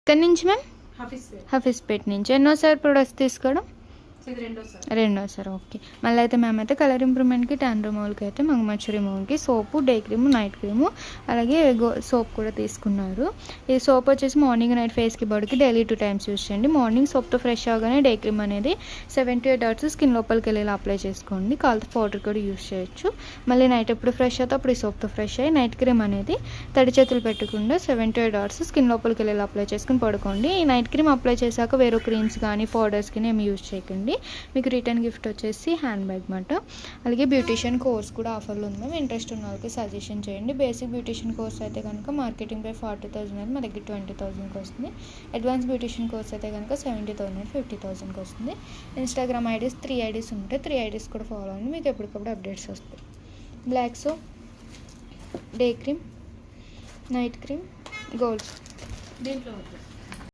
ఎక్కడి నుంచి మ్యామ్? హఫీస్పేట్ నుంచి. ఎన్నోసారి ప్రొడక్ట్స్ తీసుకోవడం? రెండోసారి. ఓకే. మళ్ళీ అయితే మేమైతే కలర్ ఇంప్రూవ్మెంట్కి, ట్యాన్ రిమూవల్కి అయితే మచ్చ రిమూవల్కి సోపు, డే క్రీము, నైట్ క్రీము, అలాగే సోప్ కూడా తీసుకున్నారు. ఈ సోప్ వచ్చేసి మార్నింగ్ నైట్ ఫేస్కి బాడీకి డైలీ 2 times యూస్ చేయండి. మార్నింగ్ సోప్తో ఫ్రెష్ అవగానే డే క్రీమ్ అనేది 7 to 8 hours స్కిన్ లోపలికి వెళ్ళేలా అప్లై చేసుకోండి. కాల్తో పౌడర్ కూడా యూస్ చేయొచ్చు. మళ్ళీ నైట్ ఎప్పుడు ఫ్రెష్ అవుతా అప్పుడు ఈ సోప్తో ఫ్రెష్ అయ్యి నైట్ క్రీమ్ అనేది తడి చేతులు పెట్టకుండా 7 to 8 hours స్కిన్ లోపలికి వెళ్ళేలా అప్లై చేసుకుని పడుకోండి. ఈ నైట్ క్రీమ్ అప్లై చేశాక వేరే క్రీమ్స్ కానీ పౌడర్స్ కానీ ఏమి యూస్ చేయకండి. మీకు రిటర్న్ గిఫ్ట్ వచ్చేసి హ్యాండ్ బ్యాగ్ మాట. అలాగే బ్యూటిషియన్ కోర్స్ కూడా ఆఫర్లో ఉంది. ఇంట్రెస్ట్ ఉన్న వాళ్ళకి సజెషన్ చేయండి. బేసిక్ బ్యూటిషియన్ కోర్స్ అయితే కనుక మార్కెటింగ్ పై 40,000 అయితే మా దగ్గర 20,000కి వస్తుంది. అడ్వాన్స్ బ్యూటిషియన్ కోర్స్ అయితే కనుక 70,000 50,000కి వస్తుంది. ఇన్స్టాగ్రామ్ ఐడీస్ 3 IDs ఉంటాయి. 3 IDs కూడా ఫాలో అవ్వండి, మీకు ఎప్పటికప్పుడు అప్డేట్స్ వస్తాయి. Black soap, day cream, night cream, gold. దీంట్లో